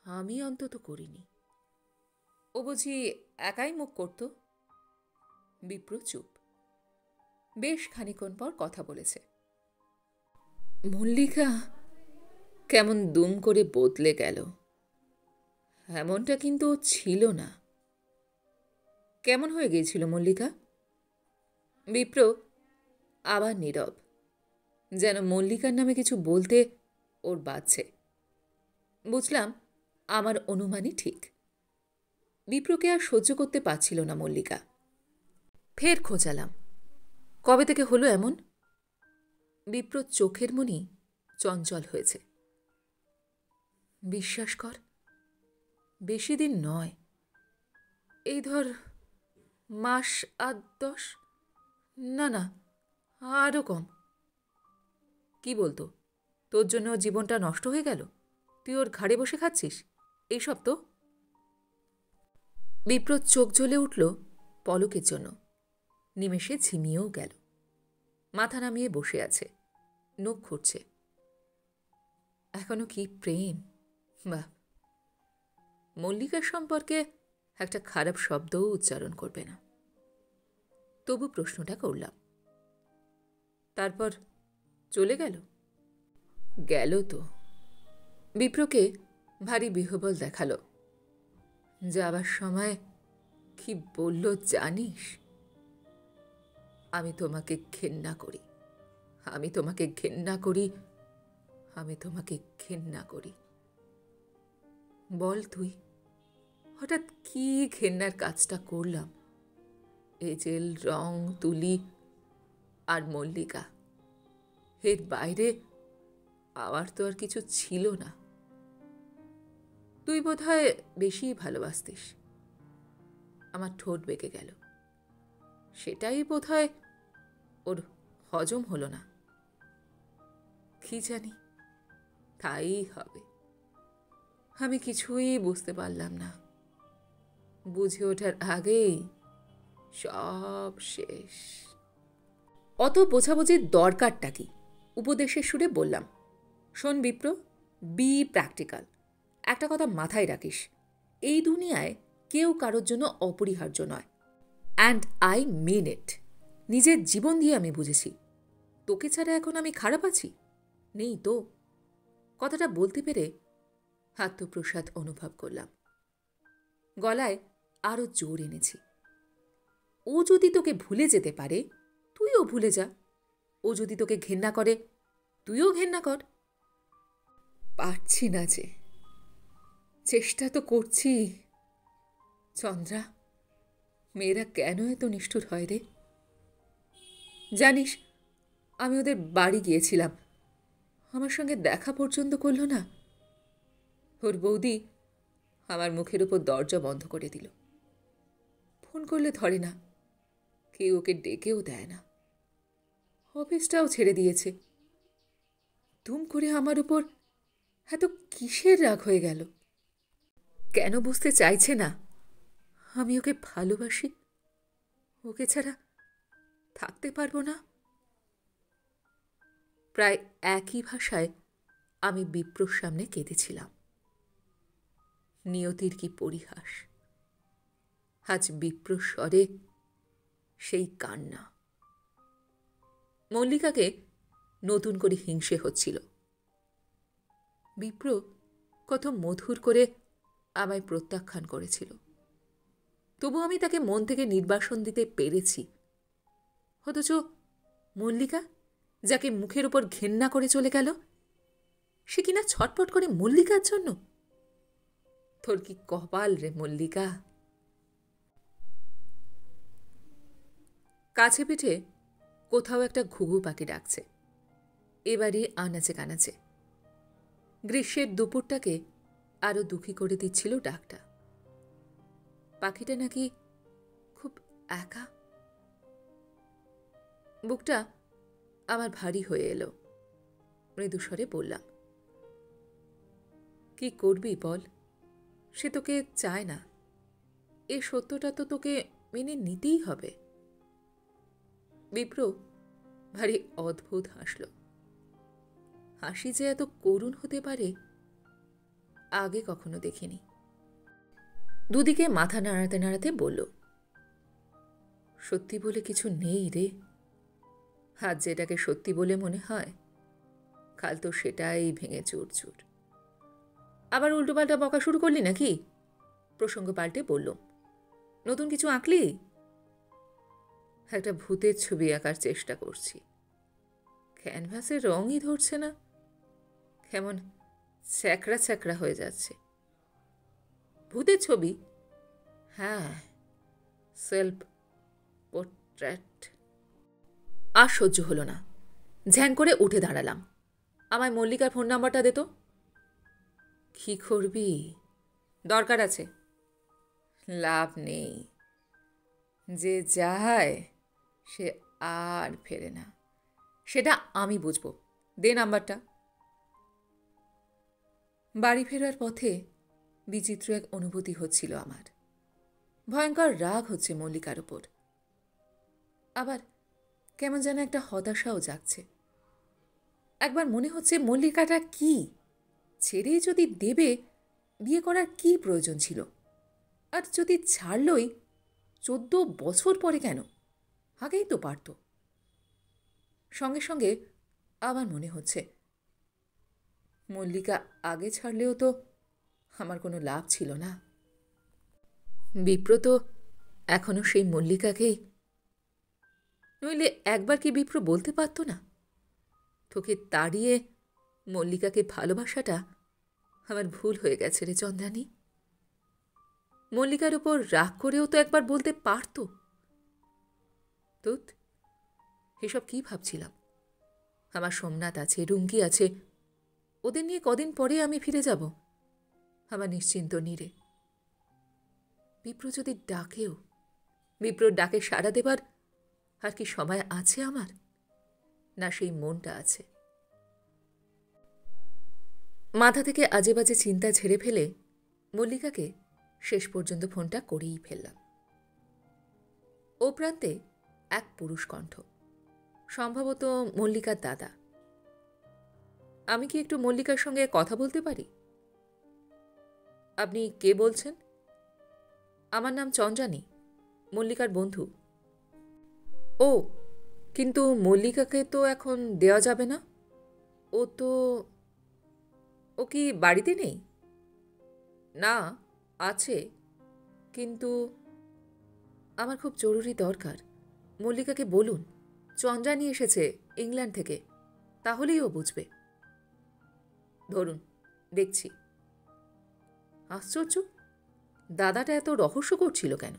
আমি অন্তত করিনি। ও বুঝি একাই মুখ করত? বিপ্র চুপ। বেশ খানিকক্ষণ পর কথা বলেছে। মল্লিকা কেমন দুম করে বদলে গেল, এমনটা কিন্তু ছিল না। কেমন হয়ে গিয়েছিল মল্লিকা? বিপ্র আবার নীরব, যেন মল্লিকার নামে কিছু বলতে ওর বাজছে। বুঝলাম আমার অনুমানই ঠিক। বিপ্রকে আর সহ্য করতে পারছিল না মল্লিকা। ফের খোঁচালাম, কবে থেকে হলো এমন? বিপ্র চোখের মনি চঞ্চল হয়েছে। বিশ্বাস কর, বেশি দিন নয়, এই ধর মাস ৮-১০। না না, আরও কম। কি বলতো, তোর জন্য ওর জীবনটা নষ্ট হয়ে গেল? তুই ওর ঘাড়ে বসে খাচ্ছিস এইসব তো? বিপ্র চোখ জ্বলে উঠল পলকের জন্য। নিমেষে ঝিমিয়েও গেল। মাথা নামিয়ে বসে আছে, নখ খুঁড়ছে। এখনো কি প্রেম! বাহ! মল্লিকার সম্পর্কে একটা খারাপ শব্দও উচ্চারণ করবে না। তবু প্রশ্নটা করলাম। তারপর চলে গেল? গেল তো। বিপ্রকে ভারী বিহ্বল দেখালো। যাবার সময় কি বলল জানিস? আমি তোমাকে ঘেন্না করি, আমি তোমাকে ঘেন্না করি, আমি তোমাকে ঘেন্না করি। বল তুই, হঠাৎ কি ঘেন্নার কাজটা করলাম? এজেল, রং, তুলি আর মল্লিকা, এর বাইরে আমার তো আর কিছু ছিল না। তুই বোধহয় বেশি ভালোবাসতিস। আমার ঠোঁট বেঁকে গেল, সেটাই বোধহয় ওর হজম হলো না। কি জানি, তাই হবে। আমি কিছুই বুঝতে পারলাম না। বুঝে ওঠার আগেই সব শেষ। অত বোঝাবুঝির দরকারটা কি? উপদেশের সুরে বললাম, শোন বিপ্র, বি প্র্যাকটিক্যাল। একটা কথা মাথায় রাখিস, এই দুনিয়ায় কেউ কারোর জন্য অপরিহার্য নয়। অ্যান্ড আই মিন ইট। নিজের জীবন দিয়ে আমি বুঝেছি। তোকে ছাড়া এখন আমি খারাপ আছি? নেই তো। কথাটা বলতে পেরে আত্মপ্রসাদ অনুভব করলাম। গলায় আরও জোর এনেছি। ও যদি তোকে ভুলে যেতে পারে, তুইও ভুলে যা। ও যদি তোকে ঘেন্না করে, তুইও ঘেন্না কর। পারছি না যে, চেষ্টা তো করছি। চন্দ্রা, মেয়েরা কেন এত নিষ্ঠুর হয় রে? জানিস, আমি ওদের বাড়ি গিয়েছিলাম, আমার সঙ্গে দেখা পর্যন্ত করল না। ওর বৌদি আমার মুখের উপর দরজা বন্ধ করে দিল। ফোন করলে ধরে না, কেউ ওকে ডেকেও দেয় না। অফিসটাও ছেড়ে দিয়েছে। দুম করে আমার উপর এত কিসের রাগ হয়ে গেল? কেন বুঝতে চাইছে না আমি ওকে ভালোবাসি, ওকে ছাড়া থাকতে পারবো না? প্রায় একই ভাষায় আমি বিপ্রর সামনে কেঁদেছিলাম। নিয়তির কি পরিহাস! আজ বিপ্র স্বরে সেই কান্না। মল্লিকাকে নতুন করে হিংসে হচ্ছিল। বিপ্র কত মধুর করে আমায় প্রত্যাখ্যান করেছিল, তবু আমি তাকে মন থেকে নির্বাসন দিতে পেরেছি। অথচ মল্লিকা, যাকে মুখের উপর ঘেন্না করে চলে গেল, সে কিনা ছটপট করে মল্লিকার জন্য। তোর কি কপাল রে মল্লিকা! কাছে পিঠে কোথাও একটা ঘুঘু পাখি ডাকছে। এবারই আনাচে কানাচে। গ্রীষ্মের দুপুরটাকে আরো দুঃখী করে দিচ্ছিল ডাকটা। পাখিটা নাকি খুব একা। বুকটা আমার ভারী হয়ে এলো। মৃদুস্বরে বললাম, কি করবি বল? সে তোকে চায় না। এ সত্যটা তো তোকে মেনে নিতেই হবে। বিপ্র ভারী অদ্ভুত হাসল। হাসি যে এত করুণ হতে পারে আগে কখনো দেখিনি। দুদিকে মাথা নাড়াতে নাড়াতে বলল, সত্যি বলে কিছু নেই রে। আজ যেটাকে সত্যি বলে মনে হয়, কাল তো সেটাই ভেঙে চুরচুর। আবার উল্টোপাল্টা বকা শুরু করলি নাকি? প্রসঙ্গ পাল্টে বললুম, নতুন কিছু আঁকলি? একটা ভূতের ছবি আঁকার চেষ্টা করছি। ক্যানভাসে রঙই ধরছে না, কেমন ছ্যাকড়া ছ্যাকড়া হয়ে যাচ্ছে। ভূতের ছবি? হ্যাঁ, সেলফ পোর্ট্রেট। আর সহ্য হলো না। ঝ্যাং করে উঠে দাঁড়ালাম। আমায় মল্লিকার ফোন নাম্বারটা দে তো। কি করবি? দরকার আছে। লাভ নেই, যে যায় সে আর ফেরে না। সেটা আমি বুঝব। দে নাম্বারটা। বাড়ি ফেরার পথে বিচিত্র এক অনুভূতি হচ্ছিল আমার। ভয়ঙ্কর রাগ হচ্ছে মল্লিকার ওপর, আবার কেমন যেন একটা হতাশাও জাগছে। একবার মনে হচ্ছে মল্লিকাটা কি ছেড়ে যদি দেবে, বিয়ে করার কি প্রয়োজন ছিল? আর যদি ছাড়লই 14 বছর পরে কেন? আগেই তো পারত। সঙ্গে সঙ্গে আবার মনে হচ্ছে মল্লিকা আগে ছাড়লেও তো আমার কোনো লাভ ছিল না। বিপ্র তো এখনো সেই মল্লিকাকেই। নইলে একবার কি বিপ্র বলতে পারত না, তোকে তাড়িয়ে মল্লিকাকে ভালোবাসাটা আমার ভুল হয়ে গেছে রে চন্দ্রানী। মল্লিকার উপর রাগ করেও তো একবার বলতে পারত। তুত এসব কি ভাবছিলাম? আমার সোমনাথ আছে, রুঙ্কি আছে, ওদের নিয়ে কদিন পরে আমি ফিরে যাব আমার নিশ্চিন্ত নীড়ে। বিপ্র যদি ডাকেও, বিপ্রর ডাকে সাড়া দেবার আর কি সময় আছে আমার? না সেই মনটা আছে? মাথা থেকে আজে বাজে চিন্তা ঝেড়ে ফেলে মল্লিকাকে শেষ পর্যন্ত ফোনটা করেই ফেললাম। ও প্রান্তে এক পুরুষ কণ্ঠ, সম্ভবত মল্লিকার দাদা। আমি কি একটু মল্লিকার সঙ্গে কথা বলতে পারি? আপনি কে বলছেন? আমার নাম চন্দ্রানী, মল্লিকার বন্ধু। ও, কিন্তু মল্লিকাকে তো এখন দেওয়া যাবে না। ও কি বাড়িতে নেই? না, আছে, কিন্তু আমার খুব জরুরি দরকার। মল্লিকাকে বলুন চন্দ্রানী এসেছে ইংল্যান্ড থেকে, তাহলেই ও বুঝবে। ধরুন, দেখছি। আশ্চর্য, দাদাটা এত রহস্য করছিল কেন?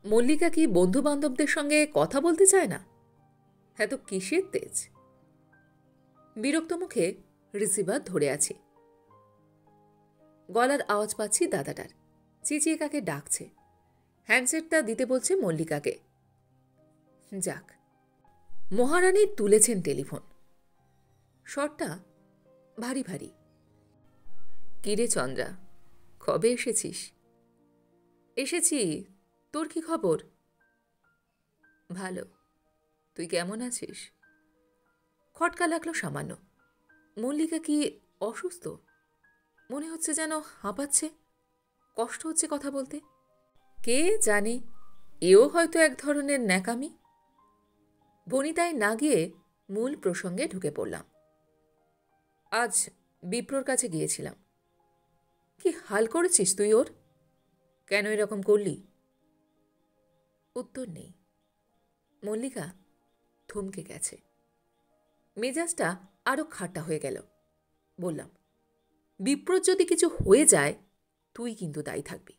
মল্লিকা কি বন্ধু বান্ধবদের সঙ্গে কথা বলতে চায় না? এত কিসের তেজ? বিরক্ত মুখে রিসিভার ধরে আছি। গলার আওয়াজ পাচ্ছি দাদাটার, চেঁচিয়ে কাকে ডাকছে। হ্যান্ডসেটটা দিতে বলছে মল্লিকাকে। যাক, মহারানী তুলেছেন টেলিফোন। স্বরটা ভারী ভারী। কিরে চন্দ্রা, কবে এসেছিস? এসেছি, তোর কি খবর? ভালো, তুই কেমন আছিস? খটকা লাগলো সামান্য। মল্লিকা কি অসুস্থ? মনে হচ্ছে যেন হাঁপাচ্ছে, কষ্ট হচ্ছে কথা বলতে। কে জানে, এও হয়তো এক ধরনের ন্যাকামি। বনিতায় না গিয়ে মূল প্রসঙ্গে ঢুকে পড়লাম। আজ বিপ্রর কাছে গিয়েছিলাম। কি হাল করেছিস তুই ওর? কেন এরকম করলি? উত্তর নেই। মল্লিকা থমকে গেছে। মেজাজটা আরো খাট্টা হয়ে গেল। বললাম, বিপ্রর যদি কিছু হয়ে যায় তুই কিন্তু দায়ী থাকবি।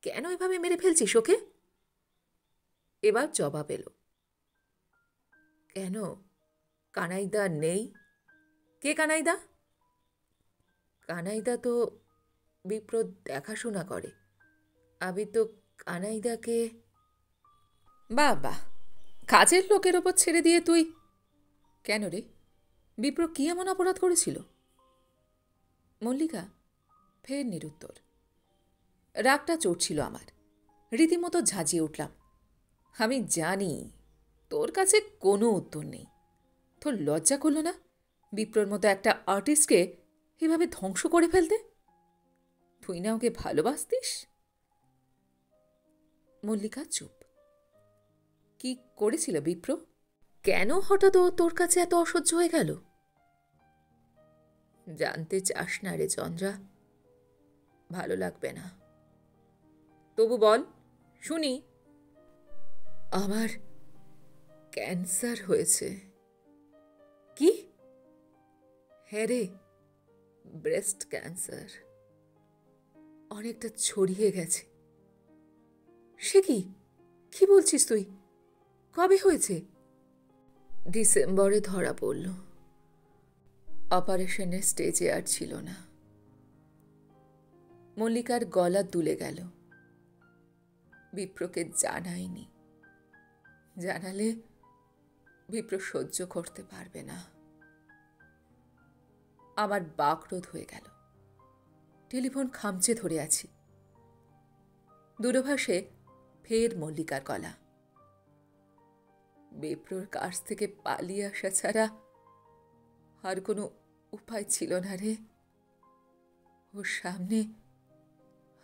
কেন এভাবে মেরে ফেলছিস ওকে? এবার জবাব এলো। কেন, কানাইদা নেই? কে কানাইদা? কানাইদা তো বিপ্র দেখাশোনা করে। আমি তো কানাইদাকে। বাহ বাহ, কাজের লোকের ওপর ছেড়ে দিয়ে তুই। কেন রে, বিপ্র কি এমন অপরাধ করেছিল? মল্লিকা ফের নিরুত্তর। রাগটা চড়ছিল আমার, রীতিমতো ঝাঁঝিয়ে উঠলাম। আমি জানি তোর কাছে কোনো উত্তর নেই। তোর লজ্জা করল না বিপ্রর মতো একটা আর্টিস্টকে এভাবে ধ্বংস করে ফেলতে? তুই না ওকে ভালোবাসতিস? মল্লিকা চুপ। কি করেছিল বিপ্র? কেন হঠাৎ ও তোর কাছে এত অসহ্য হয়ে গেল? জানতে চাস না রে চন্দ্রা, ভালো লাগবে না। তবু বল, শুনি। আমার ক্যান্সার হয়েছে। কি? হ্যাঁ রে, ব্রেস্ট ক্যান্সার। অনেকটা ছড়িয়ে গেছে। সে কি, কি বলছিস তুই? কবে হয়েছে? ডিসেম্বরে ধরা পড়ল। অপারেশনের স্টেজে আর ছিল না। মল্লিকার গলা দুলে গেল। বিপ্রকে জানাইনি, জানালে বিপ্র সহ্য করতে পারবে না। আমার বাকরোধ হয়ে গেল। টেলিফোন খামচে ধরে আছি। দূরভাষে ফের মল্লিকার গলা। বিপ্রর কাছ থেকে পালিয়ে আসা ছাড়া আর কোনো উপায় ছিল না রে। ওর সামনে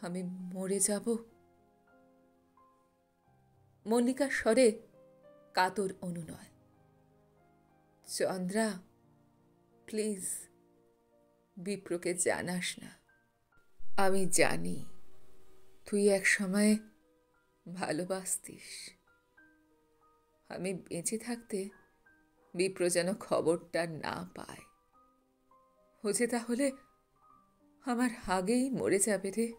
আমি মরে যাব। মল্লিকার স্বরে কাতর অনুনয়। চন্দ্রা, প্লিজ বিপ্রকে জানাস না। আমি জানি তুই এক সময় ভালোবাসতিস। আমি বেঁচে থাকতে বিপ্র যেন খবরটা না পায়। ও যে তাহলে আমার আগেই মরে যাবে রে।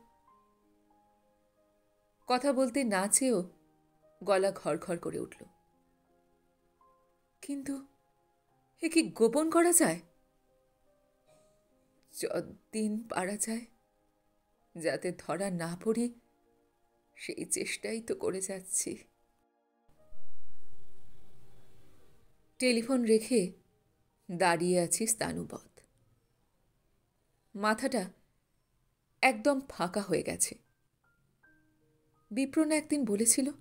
কথা বলতে না চেয়েও গলা ঘড়ঘড় করে উঠল। কিন্তু এ কি গোপন করা যায়? যতদিন পারা যায় যাতে ধরা না পড়ি সেই চেষ্টাই তো করে যাচ্ছি। টেলিফোন রেখে দাঁড়িয়ে আছি স্থাণুবৎ। মাথাটা একদম ফাঁকা হয়ে গেছে। বিপ্র না একদিন বলেছিল,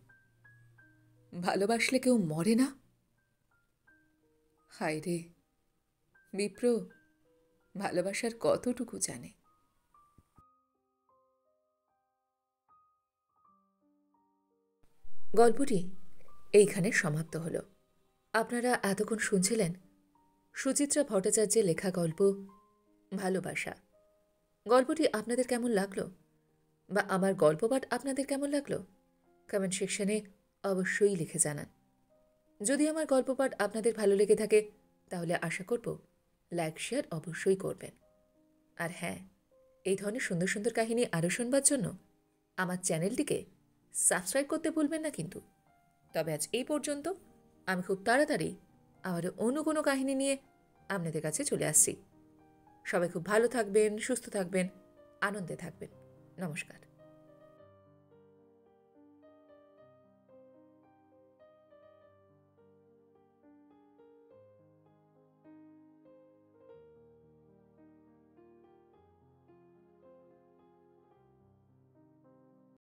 ভালোবাসলে কেউ মরে না। হায় রে, বিপ্র ভালোবাসার কতটুকু জানে। গল্পটি এইখানে সমাপ্ত হল। আপনারা এতক্ষণ শুনছিলেন সুচিত্রা ভট্টাচার্যের লেখা গল্প ভালোবাসা। গল্পটি আপনাদের কেমন লাগলো বা আমার গল্পপাঠ আপনাদের কেমন লাগলো কমেন্ট সেকশনে অবশ্যই লিখে জানান। যদি আমার গল্পপাঠ আপনাদের ভালো লেগে থাকে তাহলে আশা করব লাইক শেয়ার অবশ্যই করবেন। আর হ্যাঁ, এই ধরনের সুন্দর সুন্দর কাহিনী আরও শুনবার জন্য আমার চ্যানেলটিকে সাবস্ক্রাইব করতে ভুলবেন না কিন্তু। তবে আজ এই পর্যন্ত। আমি খুব তাড়াতাড়ি আবারও অন্য কোনো কাহিনী নিয়ে আপনাদের কাছে চলে আসছি। সবাই খুব ভালো থাকবেন, সুস্থ থাকবেন, আনন্দে থাকবেন। নমস্কার।